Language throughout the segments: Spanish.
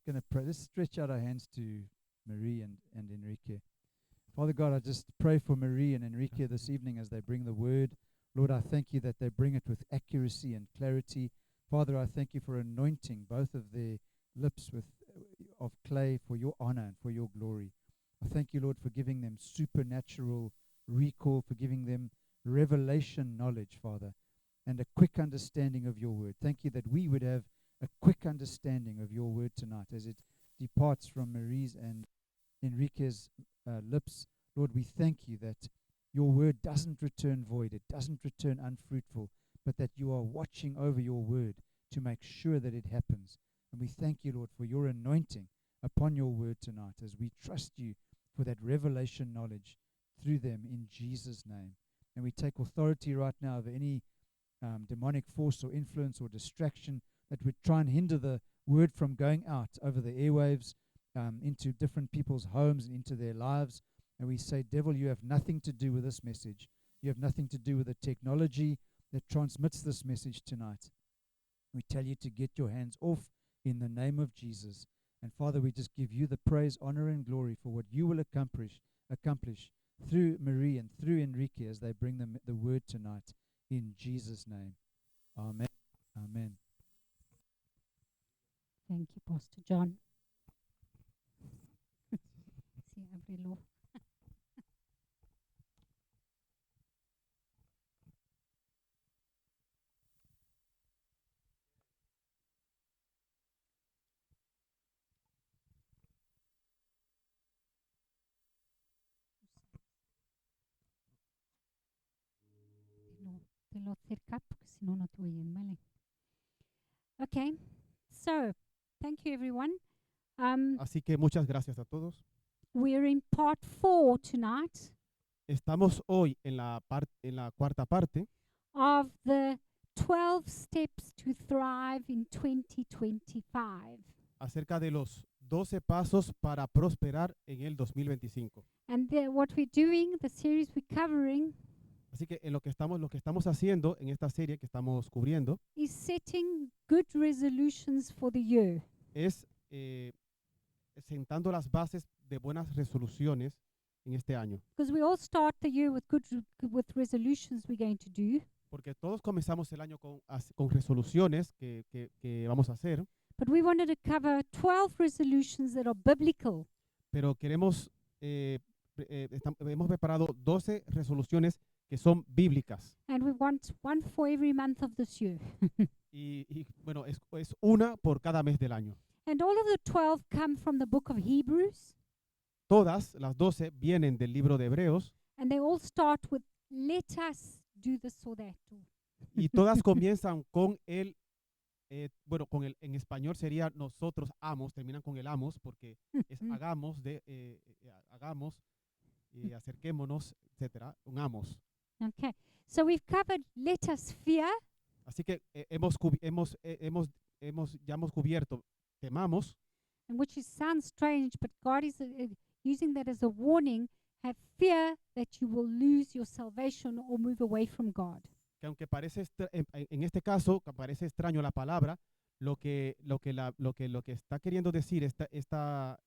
going to pray. Let's stretch out our hands to Marie and Enrique. Father God, I just pray for Marie and Enrique this evening as they bring the word. Lord, I thank you that they bring it with accuracy and clarity. Father, I thank you for anointing both of their lips with of clay for your honor and for your glory. I thank you, Lord, for giving them supernatural recall, for giving them revelation knowledge, Father, and a quick understanding of your word. Thank you that we would have a quick understanding of your word tonight as it departs from Marie's and Enrique's lips. Lord, we thank you that your word doesn't return void, it doesn't return unfruitful, but that you are watching over your word to make sure that it happens. And we thank you, Lord, for your anointing upon your word tonight as we trust you for that revelation knowledge through them in Jesus' name. And we take authority right now over any demonic force or influence or distraction that would try and hinder the word from going out over the airwaves into different people's homes and into their lives. And we say, devil, you have nothing to do with this message. You have nothing to do with the technology that transmits this message tonight. We tell you to get your hands off in the name of Jesus. And Father, we just give you the praise, honor, and glory for what you will accomplish through Marie and through Enrique as they bring them the word tonight. In Jesus' name. Amen. Amen. Thank you, Pastor John. Sí, ábrelo. Te lo cerca porque si no, no te oyen, ¿vale? Okay, so thank you everyone. Así que muchas gracias a todos. We're in part 4 tonight Estamos hoy en la cuarta parte of the 12 steps to thrive in 2025. acerca de los 12 pasos para prosperar en el 2025. And what we're doing, the series we're covering, Así que lo que estamos haciendo en esta serie que estamos cubriendo is setting good resolutions for the year. es sentando las bases de buenas resoluciones en este año. Because we all start the year with with resolutions we're going to do. Porque todos comenzamos el año con resoluciones que vamos a hacer, But we wanted to cover 12 resolutions that are biblical. pero hemos preparado 12 resoluciones que son bíblicas. And we want one for every month of this year. Y bueno, es una por cada mes del año. And all of the 12 come from the book of Hebrews. Todas las 12 vienen del libro de Hebreos And they all start with, let us do this or that. y todas comienzan con en español sería nosotros amos, terminan con el amos porque es hagamos, acerquémonos, etcétera, un amos. Okay. So we've covered let us fear. Así que ya hemos cubierto temamos, And which sounds strange, but God is using that as a warning. Have fear that you will lose your salvation or move away from God. que aunque parece en este caso parece extraño la palabra, lo que está queriendo decir esta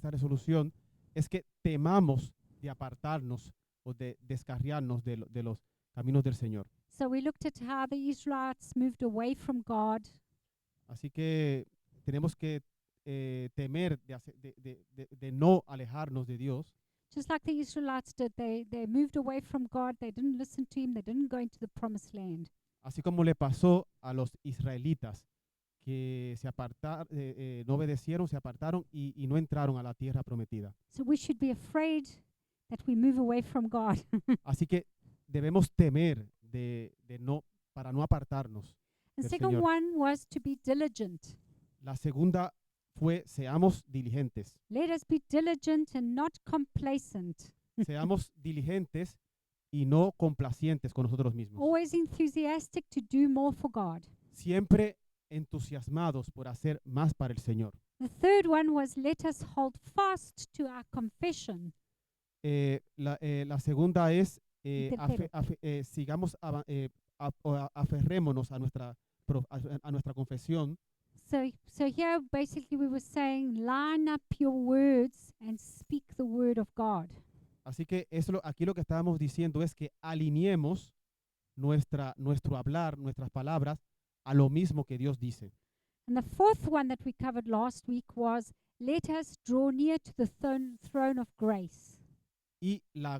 resolución es que temamos de apartarnos o de descarriarnos de los caminos del Señor. So we looked at how the Israelites moved away from God. Así que tenemos que temer de no alejarnos de Dios. Just like the Israelites did, they moved away from God. They didn't listen to Him. They didn't go into the promised land. Así como le pasó a los israelitas que se apartaron, no obedecieron, se apartaron y no entraron a la tierra prometida. So we should be afraid that we move away from God. Así que debemos temer para no apartarnos. The del second Señor. one was to be diligent. La segunda fue seamos diligentes. Let us be diligent and not complacent. Seamos diligentes y no complacientes con nosotros mismos. Always enthusiastic to do more for God. Siempre entusiasmados por hacer más para el Señor. The third one was let us hold fast to our confession. La segunda es Tercero. sigamos aferrémonos a nuestra confesión. So here basically we were saying, line up your words and speak the word of God. Así que aquí lo que estábamos diciendo es que alineemos nuestro hablar, nuestras palabras, a lo mismo que Dios dice. And the fourth one that we covered last week was, let us draw near to the throne of grace. Y la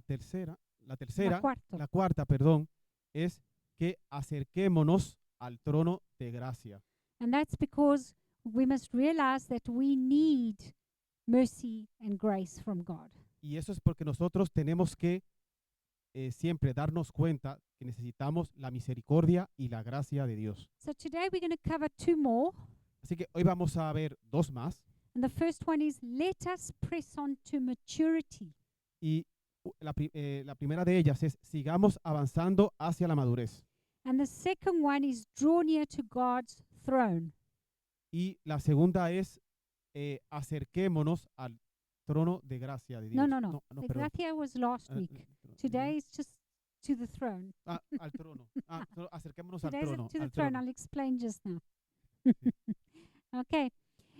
tercera, La cuarta. cuarta, perdón, es que acerquémonos al trono de gracia. And that's because we must realize that we need mercy and grace from God. Y eso es porque nosotros tenemos que siempre darnos cuenta que necesitamos la misericordia y la gracia de Dios. So today we're going to cover two more. Así que hoy vamos a ver dos más. And the first one is, let us press on to maturity. Y la primera de ellas es, sigamos avanzando hacia la madurez. And the second one is, draw near to God's throne. Y la segunda es, acerquémonos al trono de gracia de Dios. No. The perdón. gratia was last week. Today is just to the throne. Al trono. Acerquémonos al Today's trono. to the al throne. trono. I'll explain just now. Okay.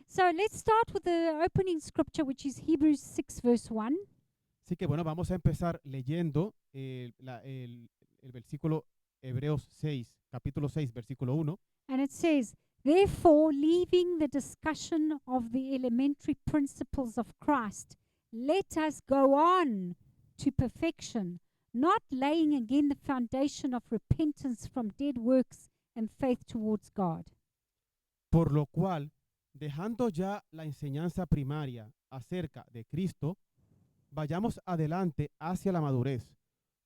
So let's start with the opening scripture, which is Hebrews 6, verse 1. Así que bueno, vamos a empezar leyendo el versículo Hebreos 6, capítulo 6, versículo 1. And it says, therefore, leaving the discussion of the elementary principles of Christ, let us go on to perfection, not laying again the foundation of repentance from dead works and faith towards God. Por lo cual, dejando ya la enseñanza primaria acerca de Cristo, vayamos adelante hacia la madurez,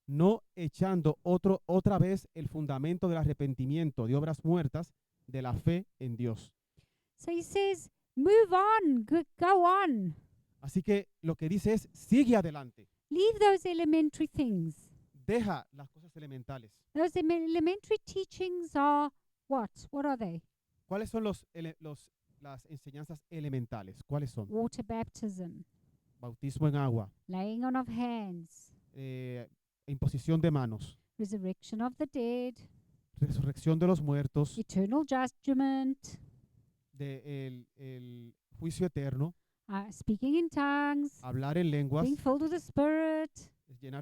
no echando otra vez el fundamento del arrepentimiento de obras muertas de la fe en Dios. So he says, move on, go on. Así que lo que dice es, sigue adelante, Leave those elementary things. deja las cosas elementales. Those elementary teachings are what? What are they? ¿Cuáles son las enseñanzas elementales? ¿Cuáles son? Water baptism, Bautismo en agua, laying on of hands, imposición de manos, resurrection of the dead, resurrección de los muertos, eternal judgment, el juicio eterno, speaking in tongues, hablar en lenguas, being filled with the Spirit,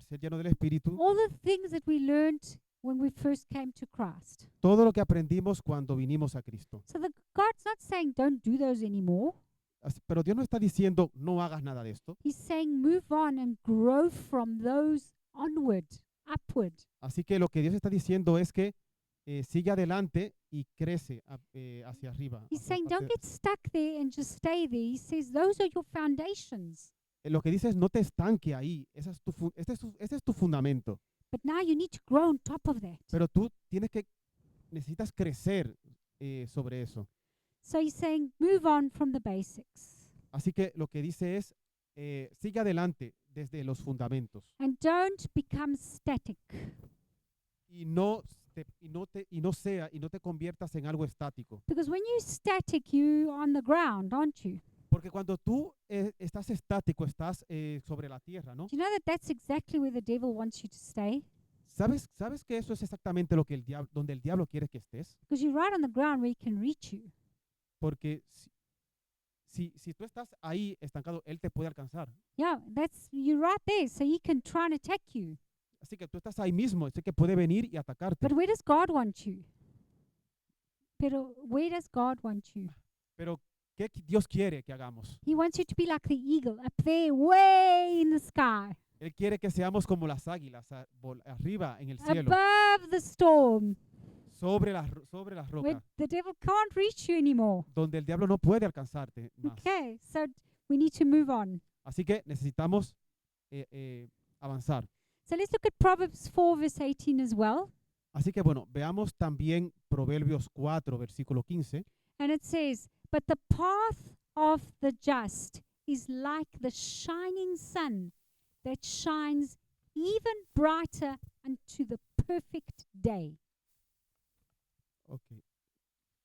ser lleno del Espíritu. all the things that we learned when we first came to Christ. Todo lo que aprendimos cuando vinimos a Cristo. So God's not saying don't do those anymore. Pero Dios no está diciendo no hagas nada de esto. He's saying move on and grow from those onward, upward. Así que lo que Dios está diciendo es que sigue adelante y crece hacia arriba. He's saying don't get stuck there and just stay there. He says those are your foundations. Lo que dice es no te estanque ahí. Ese es tu fundamento. But now you need to grow on top of that. Pero tú necesitas crecer sobre eso. So he's saying move on from the basics. Así que lo que dice es sigue adelante desde los fundamentos And don't become static. y no te conviertas en algo estático. Because when you're static, you're on the ground, aren't you? Porque cuando tú estás estático, estás sobre la tierra, ¿no? Do you know that that's exactly where the devil wants you to stay? ¿Sabes que eso es exactamente donde el diablo quiere que estés? Because you're right on the ground where he can reach you. Porque si tú estás ahí estancado, él te puede alcanzar. Yeah, you're right there, so he can try and attack you. Así que tú estás ahí mismo, así que puede venir y atacarte. But where does God want you? Pero where does God want you? Pero ¿qué Dios quiere que hagamos? He wants you to be like the eagle up there, way in the sky, Él quiere que seamos como las águilas, arriba en el cielo, above the storm, sobre las where rocas, the devil can't reach you anymore. donde el diablo no puede alcanzarte más. Okay, so we need to move on. Así que necesitamos avanzar. So let's look at Proverbs 4, verse 18 as well. Así que bueno, veamos también Proverbios 4, versículo 15. And it says, but the path of the just is like the shining sun that shines even brighter unto the perfect day. Okay.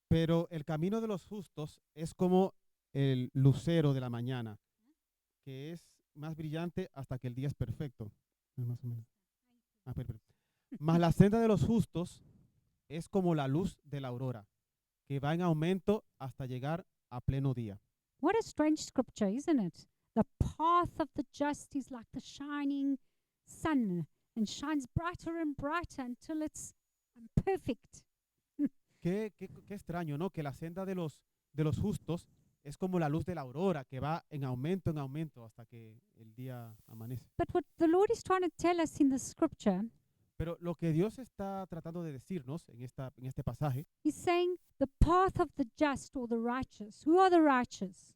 Pero el camino de los justos es como el lucero de la mañana, que es más brillante hasta que el día es perfecto. Más o menos. Mas la senda de los justos es como la luz de la aurora, que va en aumento hasta llegar a pleno día. What a strange scripture, isn't it? The path of the just is like the shining sun and shines brighter and brighter until it's perfect. Qué extraño, ¿no? Que la senda de los justos es como la luz de la aurora, que va en aumento hasta que el día amanece. But what the Lord is trying to tell us in the scripture, Pero lo que Dios está tratando de decirnos en este pasaje, He's saying the path of the just or the righteous. Who are the righteous?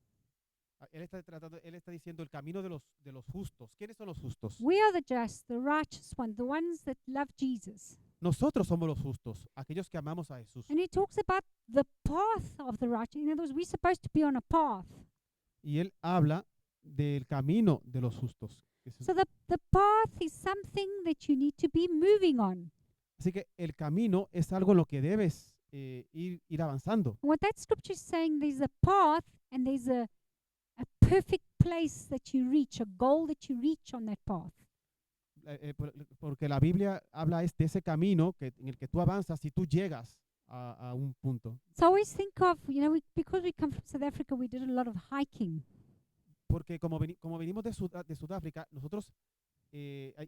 Él está diciendo el camino de los justos. ¿Quiénes son los justos? We are the just, the righteous ones, the ones that love Jesus. Nosotros somos los justos, aquellos que amamos a Jesús. And He talks about the path of the righteous. In other words, we're supposed to be on a path. Y Él habla del camino de los justos. So the path is something that you need to be moving on. Así que el camino es algo en lo que debes ir avanzando. And what that scripture is saying, there's a path and there's a perfect place that you reach, a goal that you reach on that path. Porque la Biblia habla de ese camino en el que tú avanzas y tú llegas a un punto. So I always think of, because we come from South Africa, we did a lot of hiking. Porque como venimos de Sudáfrica, nosotros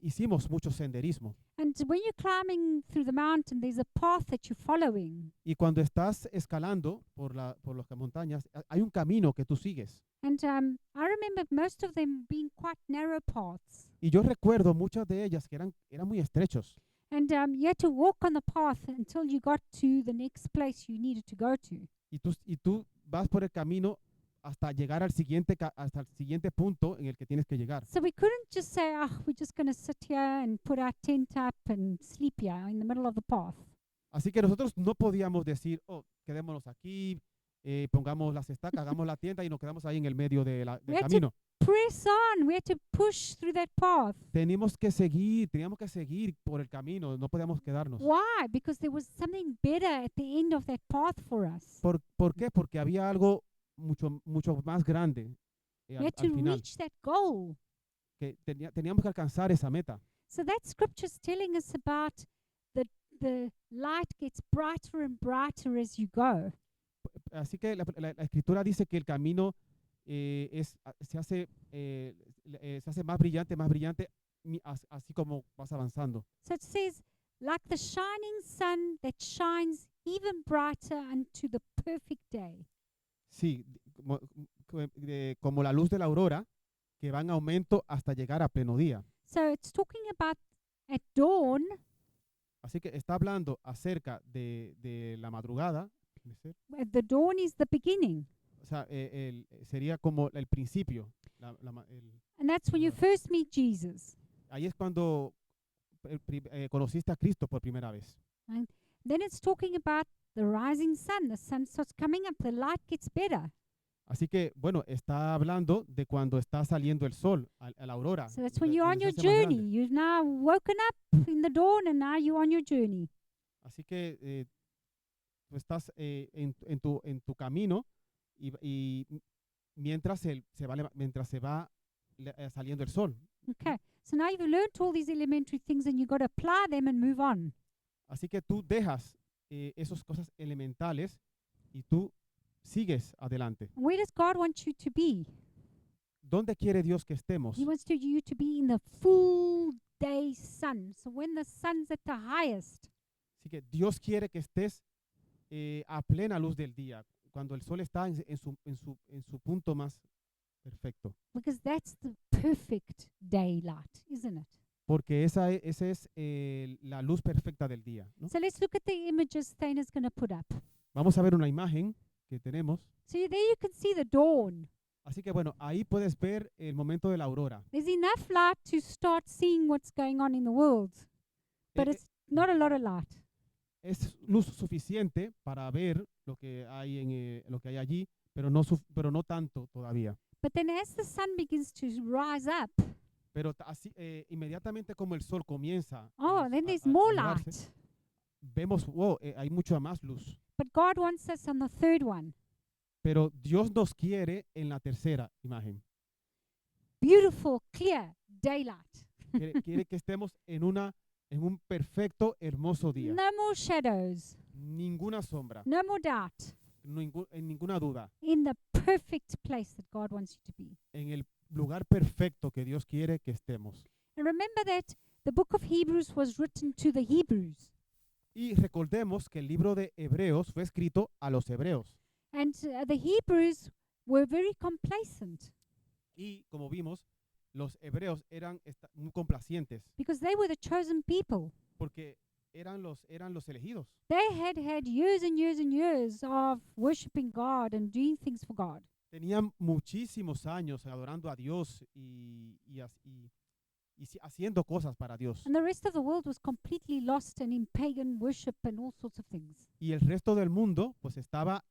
hicimos mucho senderismo. And when you're climbing through the mountain, there's a path that you're following. Y cuando estás escalando por las montañas, hay un camino que tú sigues. And I remember most of them being quite narrow paths. Y yo recuerdo muchas de ellas que eran muy estrechos. And you had to walk on the path until you got to the next place you needed to go to. Y tú vas por el camino hasta llegar hasta el siguiente punto en el que tienes que llegar. So we couldn't just say, we're just going to sit here and put our tent up and sleep here in the middle of the path. Así que nosotros no podíamos decir, quedémonos aquí, pongamos las estacas, hagamos la tienda y nos quedamos ahí en el medio del camino. Press on. We had to push through that path. Teníamos que seguir por el camino, no podíamos quedarnos. Why? Because there was something better at the end of that path for us. ¿Por qué? Porque había algo mucho más grande We al had to final, reach that goal. que teníamos que alcanzar esa meta. So that scripture is telling us about the light gets brighter and brighter as you go. Así que la escritura dice que el camino se hace más brillante, así como vas avanzando. So it says, like the shining sun that shines even brighter unto the perfect day. Sí, como la luz de la aurora que va en aumento hasta llegar a pleno día. So it's talking about at dawn. Así que está hablando acerca de la madrugada. The dawn is the beginning. O sea, sería como el principio. And that's when you first meet Jesus. Ahí es cuando conociste a Cristo por primera vez. Then it's talking about the rising sun. The sun starts coming up. The light gets better. Así que, bueno, está hablando de cuando está saliendo el sol, a la aurora. So that's when you're on your journey. You've now woken up in the dawn and now you're on your journey. Así que tú estás en tu camino y mientras se va saliendo el sol. Okay. So now you've learned all these elementary things and you've got to apply them and move on. Así que tú dejas esas cosas elementales y tú sigues adelante. Where does God want you to be? ¿Dónde quiere Dios que estemos? He wants you to be in the full day sun. So when the sun's at the highest. Así que Dios quiere que estés a plena luz del día, cuando el sol está en su punto más perfecto. Because that's the perfect daylight, isn't it? Porque esa es la luz perfecta del día, ¿no? So let's look at the images Thaina's going to put up. Vamos a ver una imagen que tenemos. So there you can see the dawn. Así que bueno, ahí puedes ver el momento de la aurora. There's enough light to start seeing what's going on in the world, but Eh, it's not a lot of light. Es luz suficiente para ver lo que hay allí, pero no tanto todavía. But then as the sun begins to rise up, Pero así, inmediatamente como el sol comienza then there's a more elevarse, light. vemos, hay mucha más luz. But God wants us on the third one. Pero Dios nos quiere en la tercera imagen. Beautiful, clear daylight. Quiere que estemos en un perfecto, hermoso día. No more shadows. ninguna sombra, no more doubt, en ninguna duda, in the perfect place that God wants you to be. en el lugar perfecto que Dios quiere que estemos. And remember that the book of Hebrews was written to the Hebrews. Y recordemos que el libro de Hebreos fue escrito a los hebreos. And the Hebrews were very complacent Y como vimos, los hebreos eran muy complacientes because they were the chosen people. porque eran los elegidos. They had had years and years and years of worshiping God and doing things for God. Tenían muchísimos años adorando a Dios haciendo cosas para Dios. And the rest of the world was completely lost and in pagan worship and all sorts of things. Y el resto del mundo pues estaba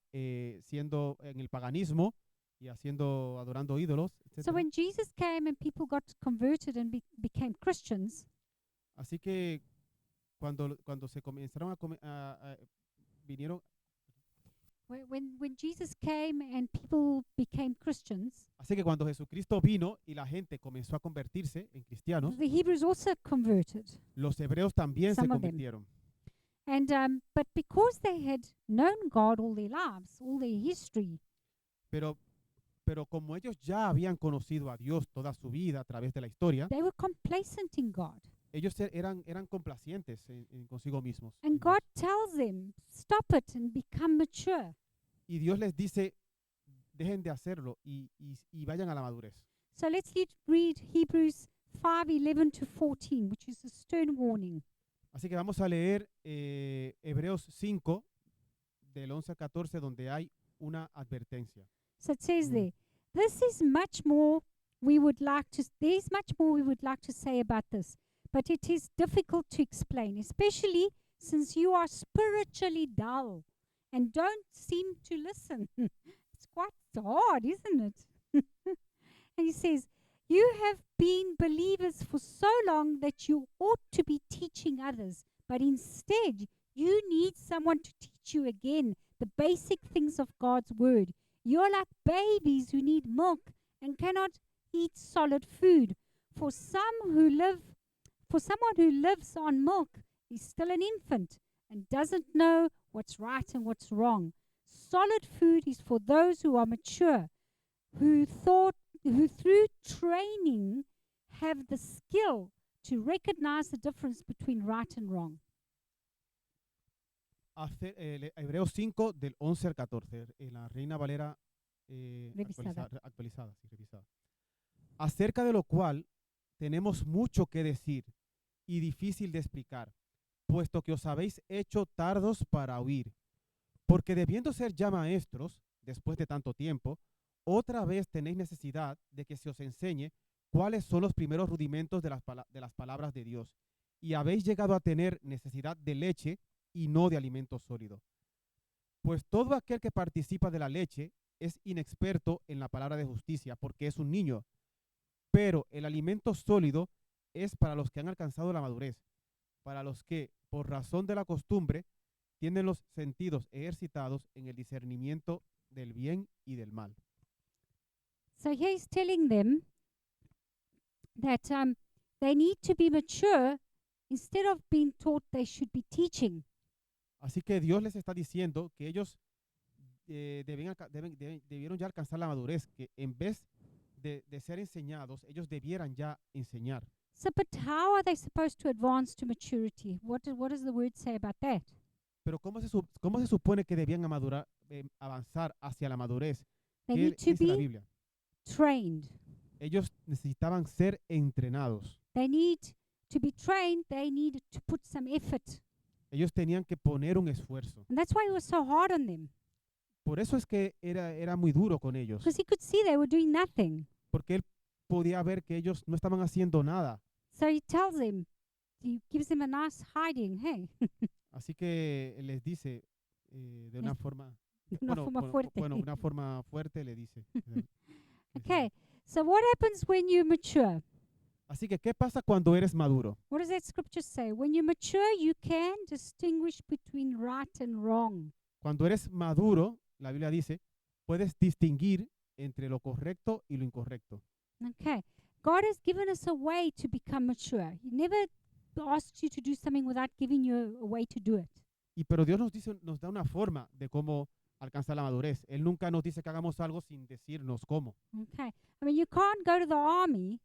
siendo en el paganismo y adorando ídolos, So etc. when Jesus came and people got converted and became Christians, Así que cuando se comenzaron vinieron, when Jesus came and people became Christians, así que cuando Jesucristo vino y la gente comenzó a convertirse en cristianos, the Hebrews also converted. los hebreos también se Some of them. convirtieron. And but because they had known God all their lives, all their history, Pero como ellos ya habían conocido a Dios toda su vida a través de la historia, they were complacent in God. ellos eran complacientes en consigo mismos. And God tells them, stop it and become mature. Y Dios les dice, dejen de hacerlo y vayan a la madurez. So let's read Hebrews 5:11 to 14, which is a stern warning. Así que vamos a leer Hebreos 5, del 11 al 14, donde hay una advertencia. So it says Mm. there, there's much more we would like to say about this, but it is difficult to explain, especially since you are spiritually dull and don't seem to listen. It's quite hard, isn't it? And he says, you have been believers for so long that you ought to be teaching others, but instead you need someone to teach you again the basic things of God's word. You're like babies who need milk and cannot eat solid food. For someone who lives on milk is still an infant and doesn't know what's right and what's wrong. Solid food is for those who are mature, who through training have the skill to recognize the difference between right and wrong. Hebreos 5, del 11 al 14, en la Reina Valera Revisada. actualizada, sí, revisada. Acerca de lo cual tenemos mucho que decir y difícil de explicar, puesto que os habéis hecho tardos para oír. Porque debiendo ser ya maestros, después de tanto tiempo, otra vez tenéis necesidad de que se os enseñe cuáles son los primeros rudimentos de las palabras de Dios, y habéis llegado a tener necesidad de leche y no de alimento sólido. Pues todo aquel que participa de la leche es inexperto en la palabra de justicia, porque es un niño. Pero el alimento sólido es para los que han alcanzado la madurez, para los que, por razón de la costumbre, tienen los sentidos ejercitados en el discernimiento del bien y del mal. So here he's telling them that they need to be mature instead of being taught they should be teaching. Así que Dios les está diciendo que ellos debieron ya alcanzar la madurez, que en vez de ser enseñados, ellos debieran ya enseñar. So, but how are they supposed to advance to maturity? What does the word say about that? Pero ¿cómo se supone que debían avanzar hacia la madurez? They ¿Qué need to dice la be Biblia? trained. Ellos necesitaban ser entrenados. They need to be trained. They need to put some effort. Ellos tenían que poner un esfuerzo. And that's why he was so hard on them, Por eso es que era muy duro con ellos, because he could see they were doing nothing. porque él podía ver que ellos no estaban haciendo nada. So he tells them, he gives them a nice hiding, hey, Así que les dice de una forma, una forma fuerte. una forma fuerte le dice. Okay, so what happens when you mature? Así que, ¿qué pasa cuando eres maduro? What does that scripture say? When you mature, you can distinguish between right and wrong. Cuando eres maduro, la Biblia dice, puedes distinguir entre lo correcto y lo incorrecto. Okay, God has given us a way to become mature. He never asks you to do something without giving you a way to do it. Pero Dios nos dice, nos da una forma de cómo alcanzar la madurez. Él nunca nos dice que hagamos algo sin decirnos cómo. Okay. I mean, you can't go to the army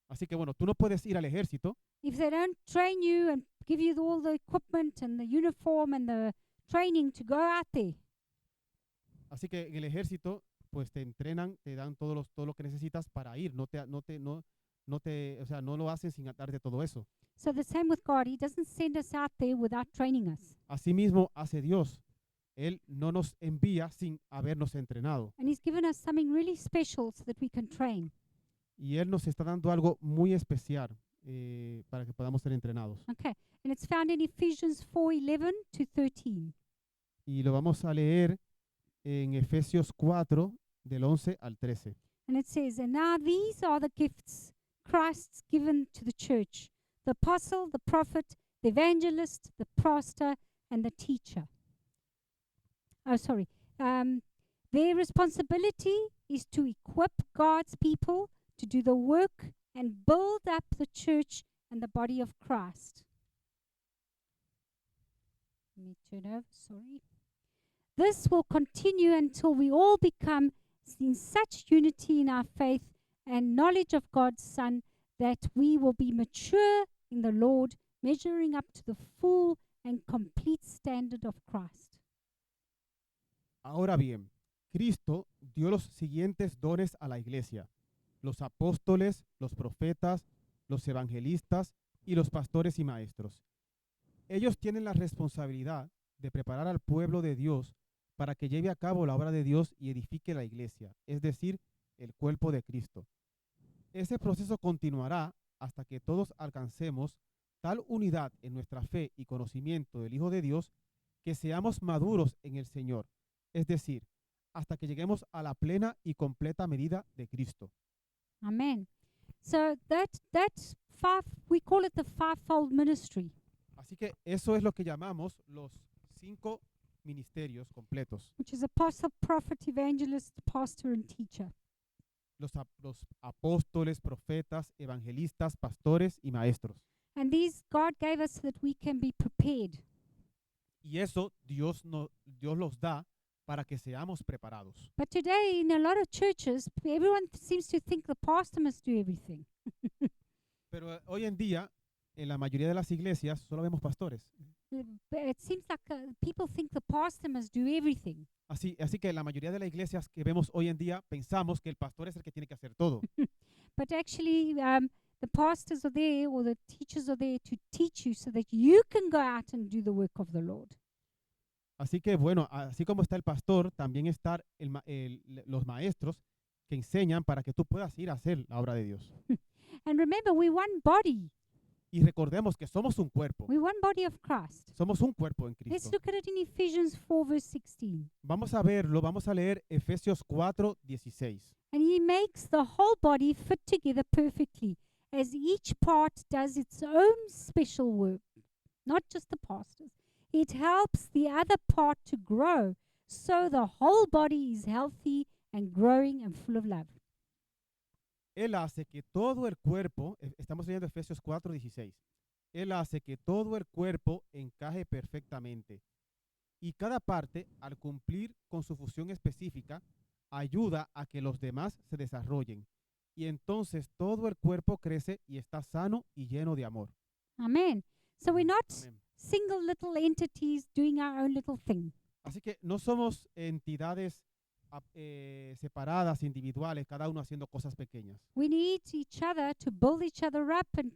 Así que bueno, tú no puedes ir al ejército if they don't train you and give you all the equipment and the uniform and the training to go out there. Así que en el ejército, pues te entrenan, te dan todo lo que necesitas para ir. O sea, no lo hacen sin darte todo eso. So the same with God. He doesn't send us out there without training us. Asimismo hace Dios. Él no nos envía sin habernos entrenado. And He's given us something really special so that we can train. Y Él nos está dando algo muy especial para que podamos ser entrenados. Okay. And it's found in Ephesians 4:11 to 13. Y lo vamos a leer en Efesios 4, del 11 al 13. And it says, "And now these are the gifts Christ's given to the church: the apostle, the prophet, the evangelist, the pastor, and the teacher." Oh, sorry. Their responsibility is to equip God's people to do the work and build up the church and the body of Christ. Let me turn over, sorry. This will continue until we all become in such unity in our faith and knowledge of God's Son that we will be mature in the Lord, measuring up to the full and complete standard of Christ. Ahora bien, Cristo dio los siguientes dones a la iglesia: los apóstoles, los profetas, los evangelistas y los pastores y maestros. Ellos tienen la responsabilidad de preparar al pueblo de Dios para que lleve a cabo la obra de Dios y edifique la iglesia, es decir, el cuerpo de Cristo. Ese proceso continuará hasta que todos alcancemos tal unidad en nuestra fe y conocimiento del Hijo de Dios que seamos maduros en el Señor, es decir, hasta que lleguemos a la plena y completa medida de Cristo. Amen. So we call it the fivefold ministry. Así que eso es lo que llamamos los 5 ministerios completos. Which is apostle, prophet, evangelist, pastor, and teacher. Los apóstoles, profetas, evangelistas, pastores y maestros. And these God gave us so that we can be prepared. Y eso Dios los da para que seamos preparados. But today, in a lot of churches, everyone seems to think the pastor must do everything. Pero hoy en día, en la mayoría de las iglesias, solo vemos pastores. It seems like people think the pastor must do everything. Así que la mayoría de las iglesias que vemos hoy en día pensamos que el pastor es el que tiene que hacer todo. But actually, the pastors are there or the teachers are there to teach you so that you can go out and do the work of the Lord. Así que bueno, así como está el pastor, también están los maestros que enseñan para que tú puedas ir a hacer la obra de Dios. And remember, we're one body. Y recordemos que somos un cuerpo. We're one body of Christ. Somos un cuerpo en Let's Cristo. look at it in Ephesians 4, verse 16. Vamos a verlo, vamos a leer Efesios 4, 16. And He makes the whole body fit together perfectly, as each part does its own special work, not just the pastors. It helps the other part to grow, so the whole body is healthy and growing and full of love. Él hace que todo el cuerpo, estamos leyendo Efesios 4, 16. Él hace que todo el cuerpo encaje perfectamente. Y cada parte, al cumplir con su función específica, ayuda a que los demás se desarrollen. Y entonces todo el cuerpo crece y está sano y lleno de amor. Amen. So we're not Amén. single little entities doing our own little thing. Así que no somos entidades separadas, individuales, cada uno haciendo cosas pequeñas. We need each other to build each other up and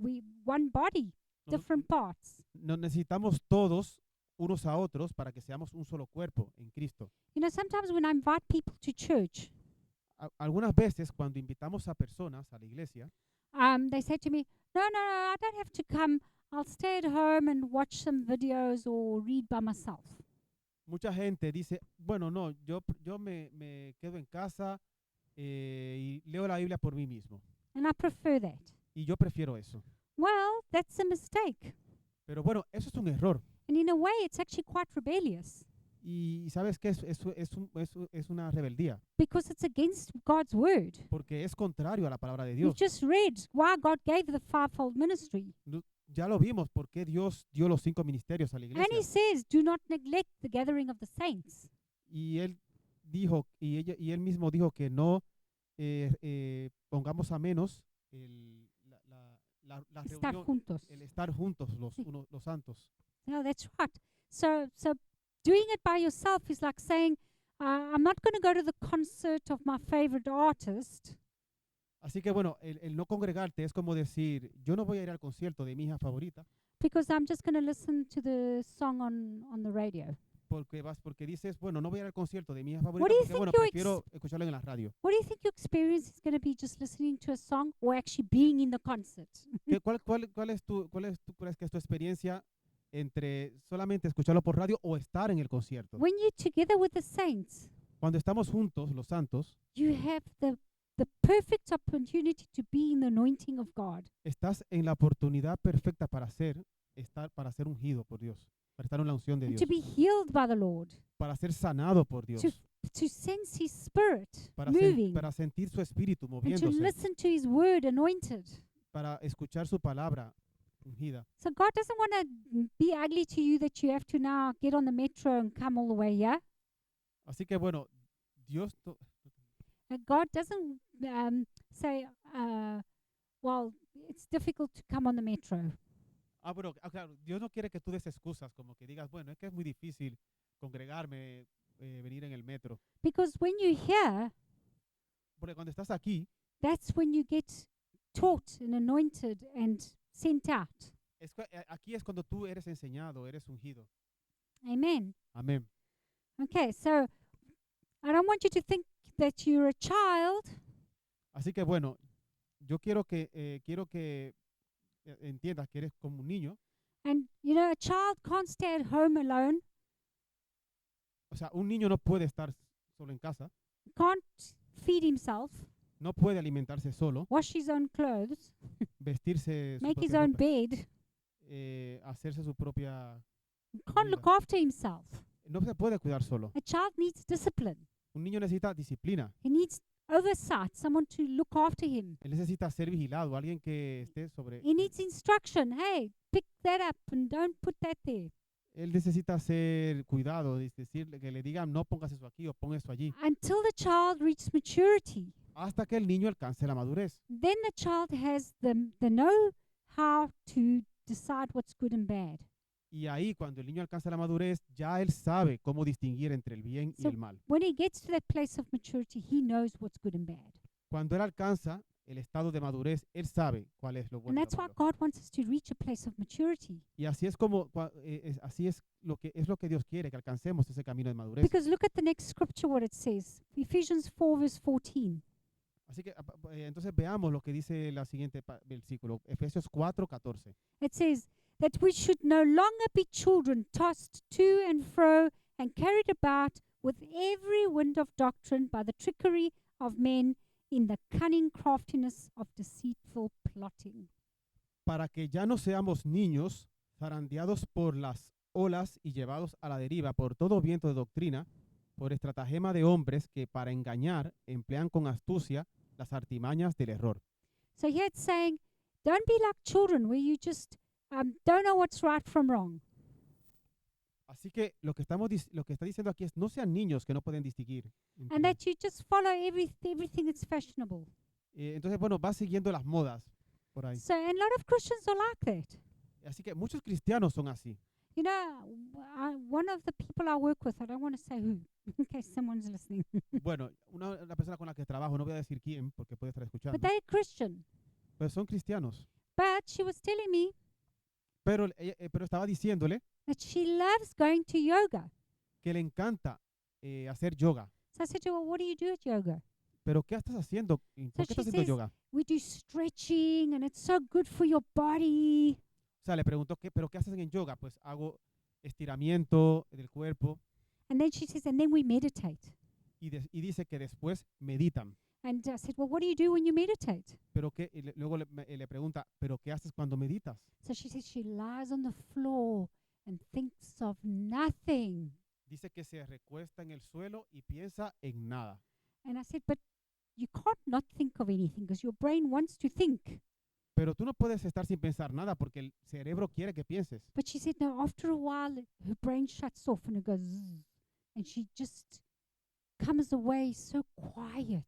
we one body, Nos- different parts. Nos necesitamos todos unos a otros para que seamos un solo cuerpo en Cristo. You know, sometimes when I invite people to church, Algunas veces cuando invitamos a personas a la iglesia, they say to me, no, I don't have to come. I'll stay at home and watch some videos or read by myself. mucha gente dice, bueno, no, yo me quedo en casa y leo la Biblia por mí mismo. And I prefer that. Y yo prefiero eso. Well, that's a mistake. Pero bueno, eso es un error. And in a way, it's actually quite rebellious Y sabes que es una rebeldía, because it's against God's word. porque es contrario a la palabra de We've Dios. just read why God gave the fivefold ministry. ya lo vimos, por qué Dios dio los 5 ministerios a la And iglesia. he says, do not neglect the gathering of the saints. Y él dijo, y él mismo dijo que no pongamos a menos la Estar reunión, juntos. el estar juntos Sí. los santos. No, that's right. So doing it by yourself is like saying, I'm not going to go to the concert of my favorite artist Así que bueno, el no congregarte es como decir, yo no voy a ir al concierto de mi hija favorita because I'm just going to listen to the song on the radio. porque dices, bueno, no voy a ir al concierto de mi hija favorita do you porque think bueno, your prefiero escucharlo en la radio. What do you think your experience is going to be just listening to a song or actually being in the concert? ¿Cuál crees que es tu experiencia entre solamente escucharlo por radio o estar en el concierto? When you're together with the saints, Cuando estamos juntos, los santos, you have the perfect opportunity to be in the anointing of God. estás en la oportunidad perfecta para ser ungido por Dios, para estar en la unción de And Dios, to be healed by the Lord, para ser sanado por Dios, to sense His Spirit para moving, sentir su espíritu and to moviéndose, listen to His word anointed. para escuchar su palabra ungida. So God doesn't want to be ugly to you that you have to now get on the metro and come all the way here. Así que bueno, Dios God doesn't say, well, it's difficult to come on the metro. claro, Dios no quiere que tú des excusas, como que digas, bueno, es que es muy difícil congregarme, venir en el metro. Because when you're here, Porque cuando estás aquí, that's when you get taught and anointed and sent out. aquí es cuando tú eres enseñado, eres ungido. Amen. Amén. Okay, so I don't want you to think that you're a child Así que bueno, yo quiero que entiendas que eres como un niño. and, you know, a child can't stay at home alone, O sea, un niño no puede estar solo en casa, can't feed himself, no puede alimentarse solo, wash his own clothes, vestirse su make his propia own ropa, bed, hacerse su propia... can't look after himself. No se puede cuidar solo. A child needs discipline. Un niño necesita disciplina. He needs oversight, someone to look after him. Él necesita ser vigilado, alguien que esté sobre... He needs instruction. Hey, pick that up and don't put that there. Él necesita ser cuidado, es decir, que le digan no pongas eso aquí o pon eso allí, Until the child reaches maturity, hasta que el niño alcance la madurez. then the child has the know-how to decide what's good and bad. Y ahí, cuando el niño alcanza la madurez, ya él sabe cómo distinguir entre el bien y So- el mal. When he gets to that place of maturity, he knows what's good and bad. Cuando él alcanza el estado de madurez, él sabe cuál es lo And bueno y that's lo why malo. God wants us to reach a place of maturity. Y así es como, así es lo que Dios quiere, que alcancemos ese camino de madurez. Because look at the next scripture, what it says. Ephesians 4, verse 14. Así que entonces veamos lo que dice la siguiente versículo, Efesios 4:14. It says that we should no longer be children tossed to and fro and carried about with every wind of doctrine by the trickery of men in the cunning craftiness of deceitful plotting. Para que ya no seamos niños zarandeados por las olas y llevados a la deriva por todo viento de doctrina, por estratagema de hombres que para engañar emplean con astucia las artimañas del error. So here it's saying, don't be like children where you just don't know what's right from wrong. Así que lo que está diciendo aquí es no sean niños que no pueden distinguir. And that you just follow everything that's fashionable. Entonces, bueno, va siguiendo las modas por ahí. So, and a lot of Christians are like that. Así que muchos cristianos son así. You know, one of the people I work with, I don't want to say who, in case someone's listening, Bueno, la persona con la que trabajo, no voy a decir quién porque puede estar escuchando, but they're Christian. pero son cristianos. But she was telling me Pero estaba diciéndole that she loves going to yoga. que le encanta hacer yoga. So I said to her, well, what do you do at yoga? ¿Pero qué estás haciendo? ¿Y ¿Por qué she estás haciendo says- yoga? We do stretching and it's so good for your body. O sea, le preguntó, ¿pero qué haces en yoga? Pues hago estiramiento del cuerpo And then she says, and then we meditate. y dice que después meditan. And I said, well, what do you do when you meditate? Pero qué, y luego le pregunta, ¿pero qué haces cuando meditas? So she says she lies on the floor and thinks of nothing. Dice que se recuesta en el suelo y piensa en nada. And I said, but you can't not think of anything because your brain wants to think. Pero tú no puedes estar sin pensar nada porque el cerebro quiere que pienses. But she said, no, after a while, her brain shuts off and it goes zzz, and she just comes away so quiet.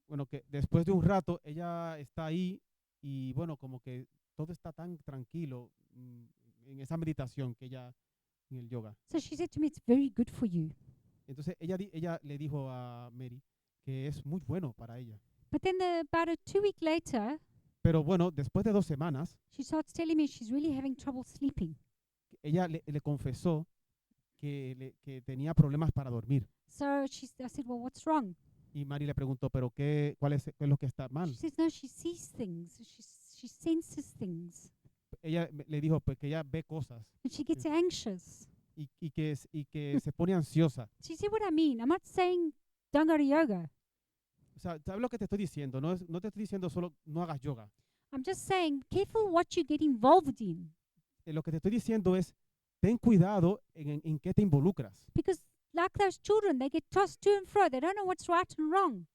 Bueno, que después de un rato ella está ahí y bueno, como que todo está tan tranquilo en esa meditación que ella en el yoga. So she said to me, it's very good for you. Entonces ella le dijo a Mary que es muy bueno para ella. But then about 2 weeks later, Pero bueno, después de 2 semanas, she starts telling me she's really having trouble sleeping. ella le confesó que tenía problemas para dormir. So I said, well, what's wrong? Y Mary le preguntó, ¿pero qué es lo que está mal? She says, no, she sees things. She senses things. Ella le dijo pues, que ella ve cosas And she gets anxious. y que se pone ansiosa. So you see what I mean? I'm not saying don't go to yoga. O sea, ¿sabes lo que te estoy diciendo? No te estoy diciendo solo no hagas yoga. I'm just saying, careful what you get involved in. Lo que te estoy diciendo es, ten cuidado en qué te involucras. Because like those children, they get tossed to and fro. They don't know what's right and wrong.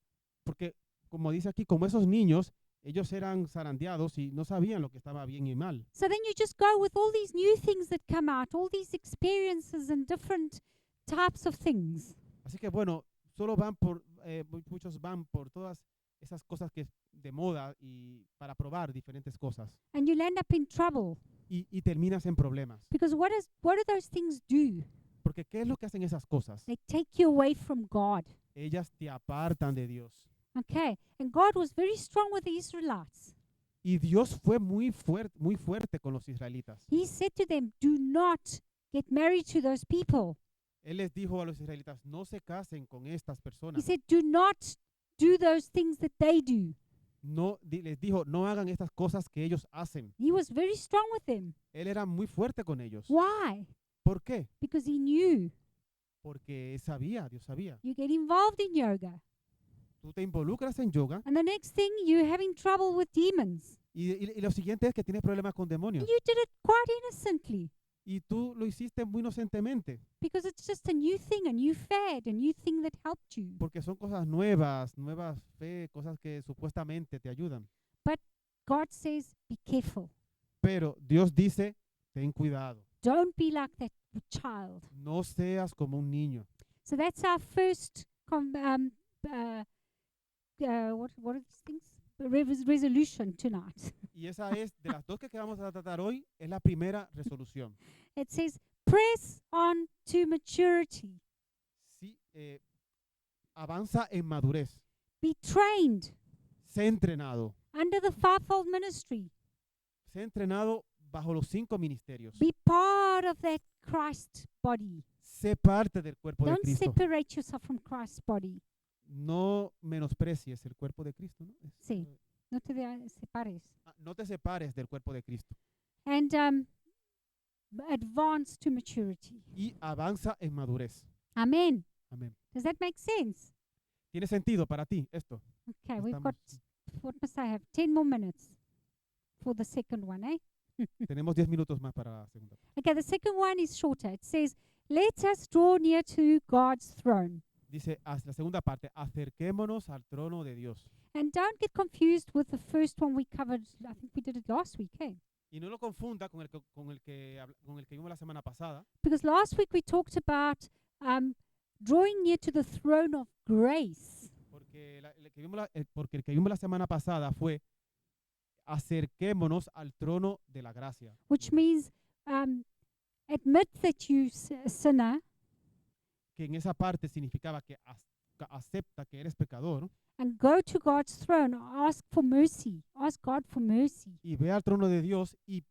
Porque, como dice aquí, como esos niños, ellos eran zarandeados y no sabían lo que estaba bien y mal. So then you just go with all these new things that come out, all these experiences and different types of things. Así que bueno, muchos van por todas esas cosas que es de moda y para probar diferentes cosas. And you'll end up in trouble. Y terminas en problemas. Because what do those things do? Porque ¿qué es lo que hacen esas cosas? They take you away from God. Ellas te apartan de Dios. Okay. And God was very strong with the Israelites. Y Dios fue muy fuerte con los israelitas. He said to them, do not get married to those people. Él les dijo a los israelitas, no se casen con estas He personas. said, do not do those things that they do. Les dijo, no hagan estas cosas que ellos hacen. He was very strong with them. Él era muy fuerte con ellos. Why? ¿Por qué? Because he knew Porque Dios sabía. you get involved in yoga. Tú te involucras en yoga And the next thing, you're having trouble with demons. y lo siguiente es que tienes problemas con demonios. And you did it quite innocently. Y tú lo hiciste muy inocentemente. Because it's just a new thing, a new fad, a new thing that helped you. Porque son cosas nuevas fe, cosas que supuestamente te ayudan. God says, be careful. Pero Dios dice, ten cuidado. Don't be like that child. No seas como un niño. So that's our first, what are these things? Resolution tonight. Y esa es, de las dos que vamos a tratar hoy, es la primera resolución. It says, press on to maturity. Sí, avanza en madurez. Be trained Sé entrenado. under the fivefold ministry. Sé entrenado bajo los 5 ministerios. Be part of that Christ body. Sé parte del cuerpo de Don't Cristo. separate yourself from Christ's body. No menosprecies el cuerpo de Cristo. ¿No? Sí. No te separes. No te separes del cuerpo de Cristo. And advance to maturity. Y avanza en madurez. Amen. Amén. Does that make sense? ¿Tiene sentido para ti esto? Okay, we've Estamos- got, what must I have? 10 more minutes for the second one, eh? Tenemos 10 minutos más para la segunda. Okay, the second one is shorter. It says, let us draw near to God's throne. Dice, la segunda parte, acerquémonos al trono de Dios. And don't get confused with the first one we covered. I think we did it last week, eh? Y no lo confunda con el que vimos la semana pasada, Because last week we talked about drawing near to the throne of grace. porque el que vimos la semana pasada fue acerquémonos al trono de la gracia, Which means admit that you a sinner que en esa parte significaba que acepta que eres pecador and go to God's throne, ask for mercy, ask God for mercy. y ve al trono de Dios y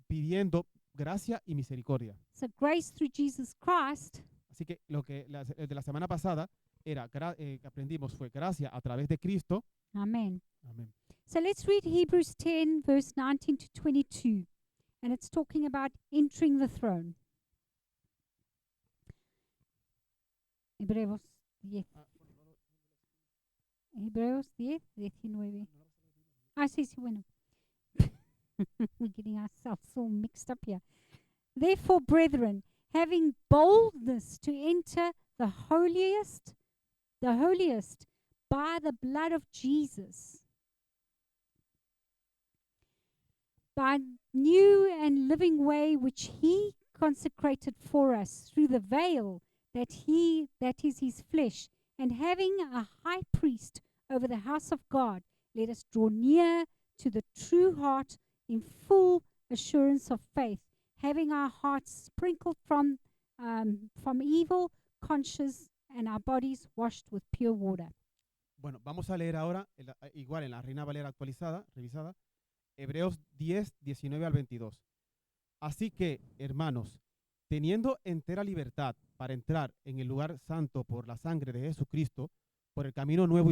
pidiendo gracia y misericordia. So grace through Jesus Christ Así que lo que de la semana pasada era que aprendimos fue gracia a través de Cristo. Amen. Amén. So let's read Hebrews 10, verse 19 to 22. And it's talking about entering the throne. Hebreos 10. Hebreos 10, 19. Ah, sí, sí, bueno. We're getting ourselves all mixed up here. Therefore, brethren, having boldness to enter the holiest by the blood of Jesus, by new and living way which he consecrated for us through the veil that is his flesh, and having a high priest over the house of God, let us draw near to the true heart in full assurance of faith, having our hearts sprinkled from evil conscience and our bodies washed with pure water. Bueno, vamos a leer ahora, igual en la Reina Valera actualizada, revisada, Hebreos 10, 19 al 22. Así que, hermanos, teniendo entera libertad para entrar en el lugar santo por la sangre de Jesucristo, por el camino nuevo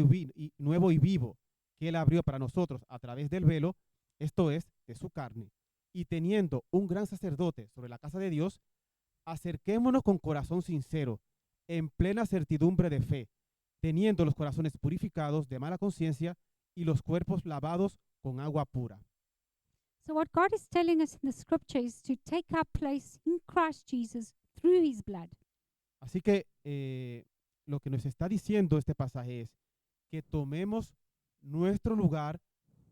y vivo que Él abrió para nosotros a través del velo, esto es, de su carne, y teniendo un gran sacerdote sobre la casa de Dios, acerquémonos con corazón sincero, en plena certidumbre de fe, teniendo los corazones purificados de mala conciencia y los cuerpos lavados con agua pura. So what God is telling us in the scripture is to take our place in Christ Jesus through his blood. Así que lo que nos está diciendo este pasaje es que tomemos nuestro lugar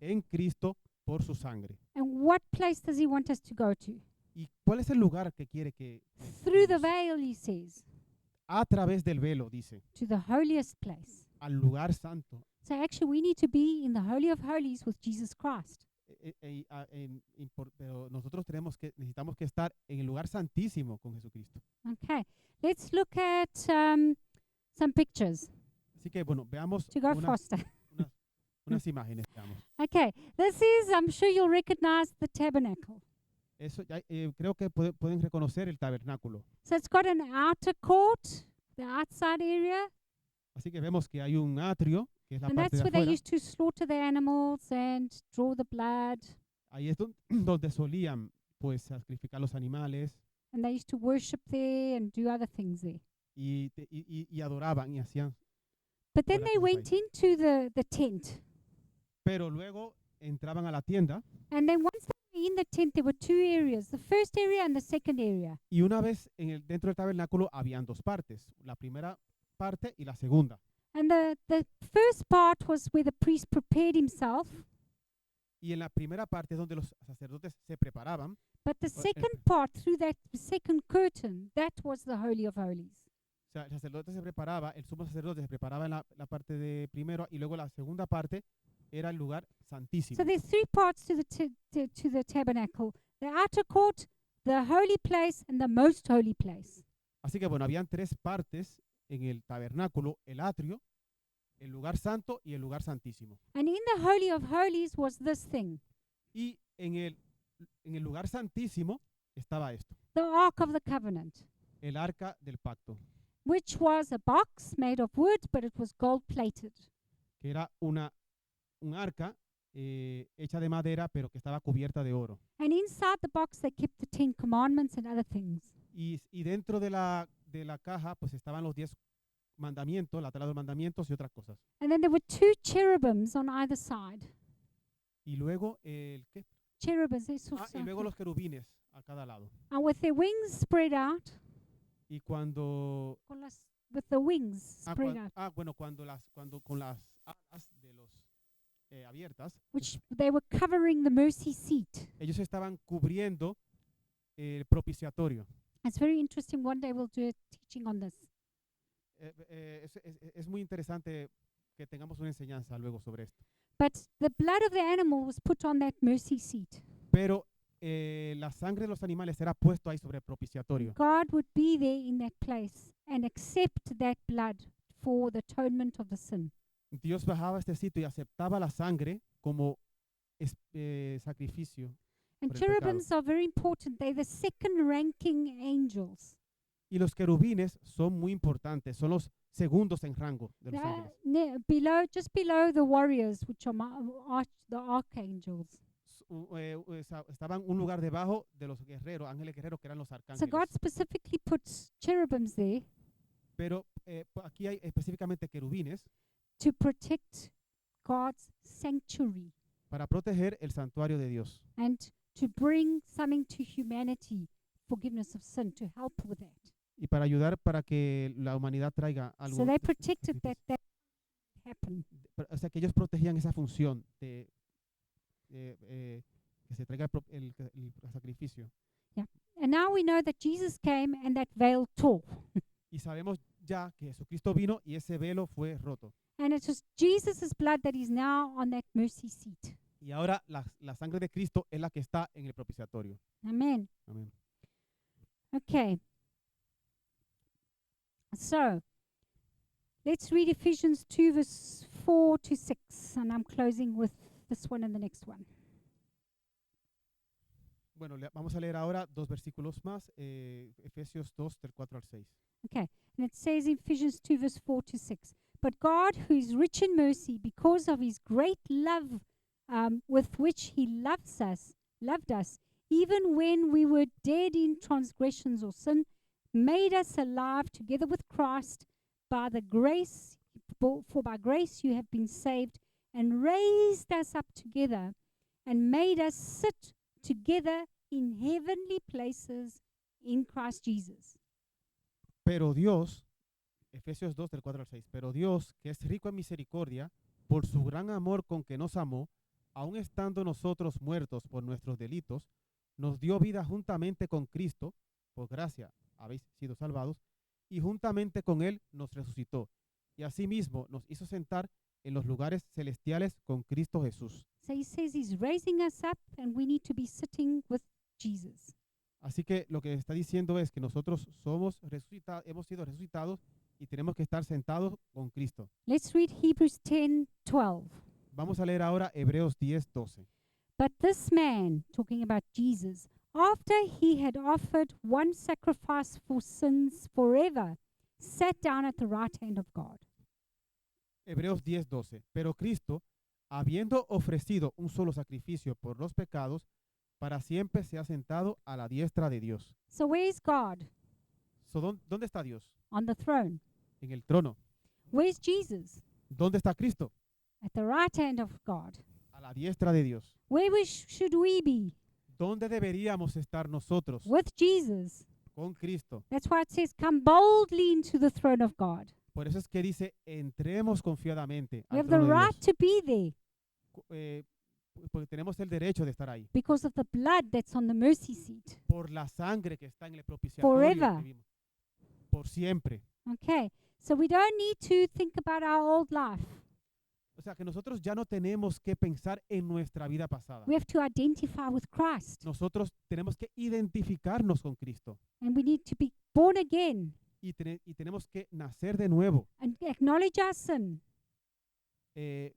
en Cristo por su sangre. And what place does he want us to go to? ¿Y cuál es el lugar que quiere que Through the estemos? veil, he says, A través del velo, dice, to the holiest place. al lugar santo. So actually we need to be in the Holy of Holies with Jesus Christ. Pero nosotros necesitamos que estar en el lugar santísimo con Jesucristo. Okay, let's look at some pictures Así que bueno, veamos to go faster. unas imágenes. Veamos. Okay, this is, I'm sure you'll recognize the tabernacle. Eso ya, creo que pueden reconocer el tabernáculo. So it's got an outer court, the outside area, Así que vemos que hay un atrio, que es la and parte that's de where they afuera. used to slaughter the animals and draw the blood, Ahí es donde solían pues sacrificar los animales and they used to worship there and do other things there. y adoraban y hacían. But then Hola, they ¿cómo went into the tent, Pero luego entraban a la tienda and then once they were in the tent, there were two areas, the first area and the second area. y una vez dentro del tabernáculo habían dos partes, la primera parte y la segunda. And the first part was where the priest prepared himself, Y en la primera parte es donde los sacerdotes se preparaban, but the second part, through that second curtain, that was the Holy of Holies. o sea, el sacerdote se preparaba, el sumo sacerdote se preparaba en la parte de primero y luego la segunda parte era el lugar santísimo. So there's three parts to the tabernacle: the outer court, the holy place, and the most holy place. Así que bueno, habían tres partes en el tabernáculo: el atrio, el lugar santo y el lugar santísimo. And in the Holy of Holies was this thing: Y en el lugar santísimo estaba esto, the Ark of the Covenant, el arca del pacto, which was a box made of wood, but it was gold-plated. que era un arca hecha de madera, pero que estaba cubierta de oro. And inside the box, they kept the 10 Commandments and other things. Y dentro de la caja, pues estaban los 10 mandamientos, la tabla de los mandamientos y otras cosas. And then there were two cherubims on either side. Y luego, ¿qué? Cherubims, esos, Y luego los querubines a cada lado. and with their wings spread out, Y cuando with the wings spread out, cuando con las alas de los abiertas, which they were covering the mercy seat. ellos estaban cubriendo el propiciatorio. It's very interesting. One day we'll do a teaching on this. Es muy interesante que tengamos una enseñanza luego sobre esto. But the blood of the animal was put on that mercy seat. Pero la sangre de los animales era puesto ahí sobre el propiciatorio. God would be there in that place and accept that blood for the atonement of the sin. Dios bajaba a este sitio y aceptaba la sangre como sacrificio. And por el pecado. cherubims are very important. They're the second ranking angels. Y los querubines son muy importantes, son los segundos en rango de los ángeles. Just below the warriors, which are the archangels. Estaban un lugar debajo de los guerreros, ángeles guerreros que eran los So arcángeles. God specifically puts cherubims there Pero aquí hay específicamente querubines to protect God's sanctuary para proteger el santuario de Dios and to bring something to humanity, forgiveness of sin, to help with that. y para ayudar para que la humanidad traiga algo. So they protected that happen. O sea, que ellos protegían esa función de que se traiga el sacrificio. And now we know that Jesus came and that veil tore. Y sabemos ya que Jesucristo vino y ese velo fue roto. And it was Jesus' blood that is now on that mercy seat. Y ahora la sangre de Cristo es la que está en el propiciatorio. Amen. Amén. Okay. So, let's read Ephesians 2, verse 4 to 6. And I'm closing with this one and the next one. Bueno, vamos a leer ahora dos versículos más, Efesios 2, del 4 al 6. Okay. And it says in Ephesians 2, verse 4 to 6. But God, who is rich in mercy, because of his great love with which he loved us, even when we were dead in transgressions or sin, made us alive together with Christ. For by grace you have been saved, and raised us up together, and made us sit together in heavenly places in Christ Jesus. Pero Dios, Efesios 2, del 4 al 6, pero Dios, que es rico en misericordia, por su gran amor con que nos amó, aun estando nosotros muertos por nuestros delitos, nos dio vida juntamente con Cristo, por gracia habéis sido salvados, y juntamente con Él nos resucitó, y asimismo nos hizo sentar en los lugares celestiales con Cristo Jesús. So he says he's raising us up, and we need to be sitting with Jesus. Así que lo que está diciendo es que nosotros hemos sido resucitados y tenemos que estar sentados con Cristo. Let's read Hebrews 10:12. Vamos a leer ahora Hebreos 10, 12. But this man, talking about Jesus, after he had offered one sacrifice for sins forever, sat down at the right hand of God. Hebreos 10, 12. Pero Cristo, habiendo ofrecido un solo sacrificio por los pecados, para siempre se ha sentado a la diestra de Dios. So where's God? ¿Dónde está Dios? On the throne. En el trono. Where's Jesus? ¿Dónde está Cristo? At the right hand of God. A la diestra de Dios. Where should we be? ¿Dónde deberíamos estar nosotros? With Jesus. Con Cristo. That's why it says, come boldly into the throne of God. Por eso es que dice, entremos confiadamente We al have the trono de right Dios. to be there Porque tenemos el derecho de estar ahí. because of the blood that's on the mercy seat. Por la sangre que está en el propiciatorio. Forever. que vimos. Por siempre. Okay. So we don't need to think about our old life. O sea que nosotros ya no tenemos que pensar en nuestra vida pasada. We have to identify with Christ. Nosotros tenemos que identificarnos con Cristo And we need to be born again y tenemos que nacer de nuevo, and acknowledge our sin.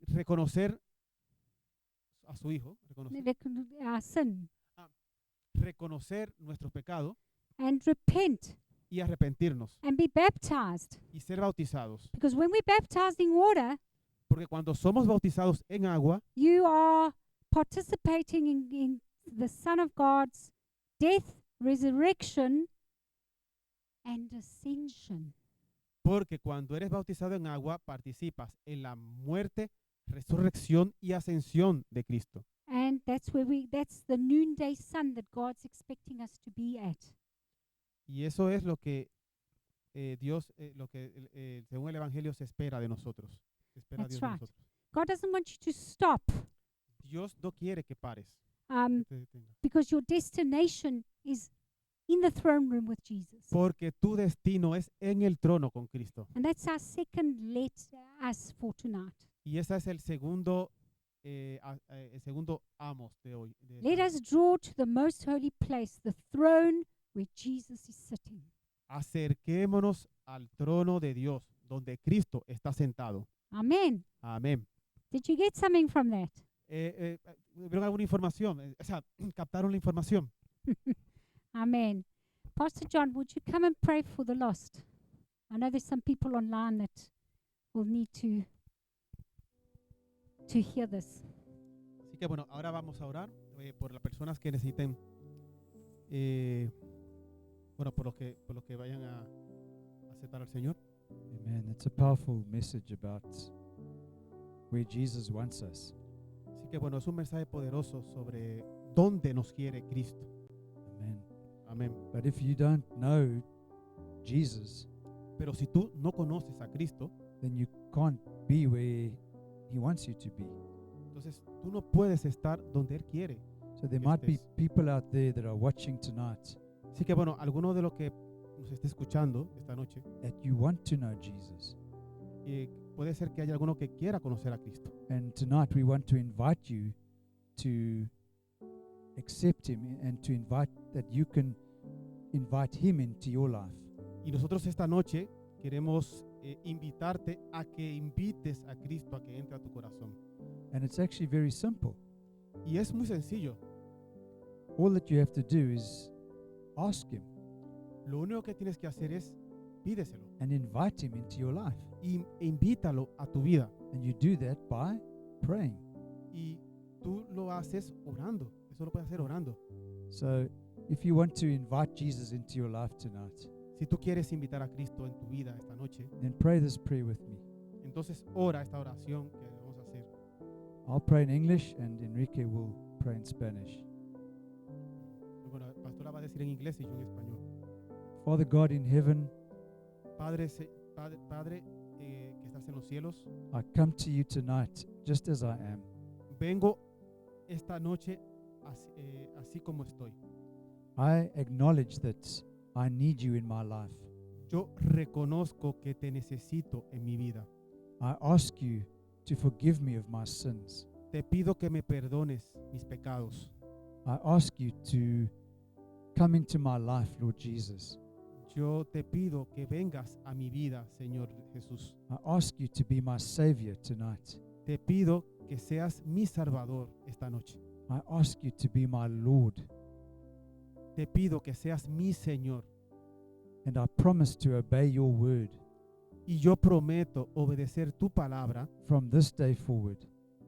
reconocer a su Hijo, Our sin. reconocer nuestro pecado And repent y arrepentirnos and be baptized. y ser bautizados. Because when we're baptized in water, Porque cuando somos bautizados en agua, you are participating in the Son of God's death, resurrection, and ascension. porque cuando eres bautizado en agua, participas en la muerte, resurrección y ascensión de Cristo. And that's the noonday sun that God's expecting us to be at. Y eso es lo que Dios, según el Evangelio, se espera de nosotros. Se espera That's Dios de right. nosotros. God doesn't want you to stop Dios no quiere que pares. um, que te detengas. because your destination is in the throne room with Jesus. Porque tu destino es en el trono con Cristo. And that's our second let us for tonight. Y ese es el segundo amos de hoy. Let us draw to the most holy place, the throne where Jesus is sitting. Acerquémonos al trono de Dios, donde Cristo está sentado. Amen. Amén. Did you get something from that? ¿Vieron alguna información? O sea, ¿captaron la información? Amen. Pastor John, would you come and pray for the lost? I know there's some people online that will need to hear this. Así que bueno, ahora vamos a orar por las personas que necesiten, por los que vayan a aceptar al Señor. Amen. That's a powerful message about where Jesus wants us. Así que bueno, es un mensaje poderoso sobre dónde nos quiere Cristo. Amen. Amén. But if you don't know Jesus, Pero si tú no conoces a Cristo, then you can't be where He wants you to be. entonces tú no puedes estar donde Él quiere. So there might be estés. people out there that are watching tonight Así que bueno, alguno de los que nos esté escuchando esta noche, that you want to know Jesus. puede ser que haya alguno que quiera conocer a Cristo. And tonight we want to invite you to accept Him and to invite that you can invite Him into your life. Y nosotros esta noche queremos invitarte a que invites a Cristo a que entre a tu corazón. And it's actually very simple. Y es muy sencillo. All that you have to do is ask Him Lo único que tienes que hacer es pídeselo and invite Him into your life. y invítalo a tu vida. And you do that by praying. Y tú lo haces orando. Eso lo puedes hacer orando. So if you want to invite Jesus into your life tonight, Si tú quieres invitar a Cristo en tu vida esta noche, then pray this prayer with me. entonces ora esta oración que vamos a hacer. I'll pray in English and Enrique will pray in Spanish. Bueno, la pastora va a decir en inglés y yo en español. Father God in heaven, Padre que estás en los cielos, I come to you tonight just as I am. vengo esta noche así como estoy. I acknowledge that I need you in my life. Yo reconozco que te necesito en mi vida. I ask you to forgive me of my sins. Te pido que me perdones mis pecados. I ask you to come into my life, Lord Jesus. Yo te pido que vengas a mi vida, Señor Jesús. I ask you to be my Savior tonight. Te pido que seas mi Salvador esta noche. I ask you to be my Lord. Te pido que seas mi Señor. And I promise to obey your word Y yo prometo obedecer tu palabra from this day forward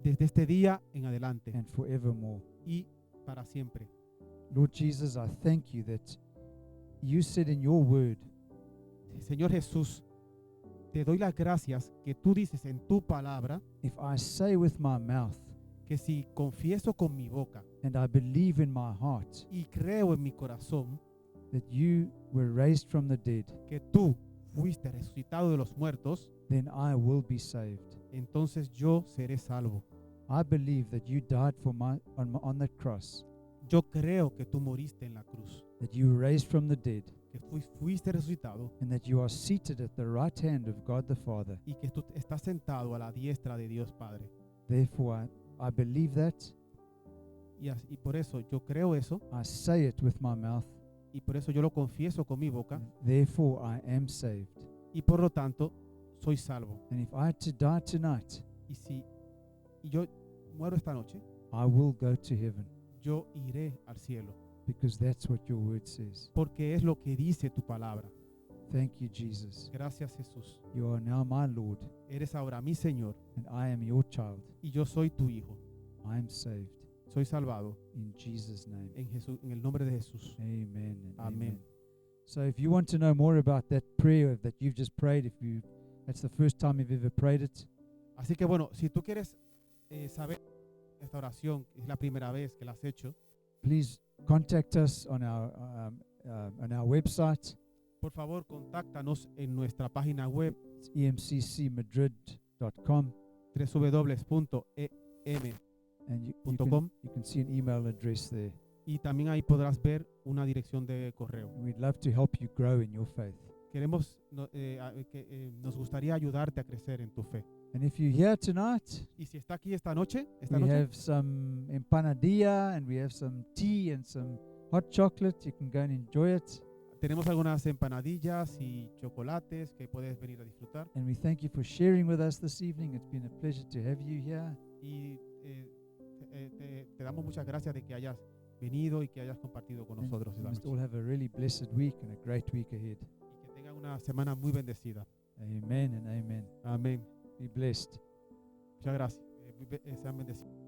desde este día en adelante and forevermore. y para siempre. Lord Jesus, I thank you that you said in your word Señor Jesús, te doy las gracias que tú dices en tu palabra if I say with my mouth que si confieso con mi boca and I believe in my heart y creo en mi corazón that you were raised from the dead, que tú fuiste resucitado de los muertos, then I will be saved. entonces yo seré salvo. I believe that you died for on that cross, Yo creo que tú moriste en la cruz, that you were raised from the dead, que fuiste resucitado and that you are seated at the right hand of God the Father. y que tú estás sentado a la diestra de Dios Padre. Therefore, I believe that, Y por eso yo creo eso I say it with my mouth, y por eso yo lo confieso con mi boca therefore I am saved. y por lo tanto soy salvo. And if I had to die tonight, Y yo muero esta noche, I will go to heaven, yo iré al cielo, because that's what your word says. porque es lo que dice tu palabra. Thank you, Jesus. Gracias, Jesús. You are now my Lord, Eres ahora mi Señor and I am your child. y yo soy tu hijo. I am saved. Soy salvado In Jesus' name. en el nombre de Jesús. Amen. And Amen. amen. So if you want to know more about that prayer that you've just prayed, that's the first time you've ever prayed it, Así que bueno, si tú quieres saber esta oración, que es la primera vez que la has hecho, please contact us on our website. por favor, contáctanos en nuestra página web It's emccmadrid.com, www.em.com and you can see an email address there. y también ahí podrás ver una dirección de correo. And we'd love to help you grow in your faith. Nos gustaría ayudarte a crecer en tu fe. And if you're here tonight, Y si está aquí esta noche, we have some empanadilla and we have some tea and some hot chocolate. You can go and enjoy it. tenemos algunas empanadillas y chocolates que puedes venir a disfrutar. And we thank you for sharing with us this evening. It's been a pleasure to have you here. Y te damos muchas gracias de que hayas venido y que hayas compartido con nosotros You esta must noche. all have a really blessed week and a great week ahead. Y que tengan una semana muy bendecida. Amen and amen. Amén. Be blessed. Muchas gracias. Sean bendecidos.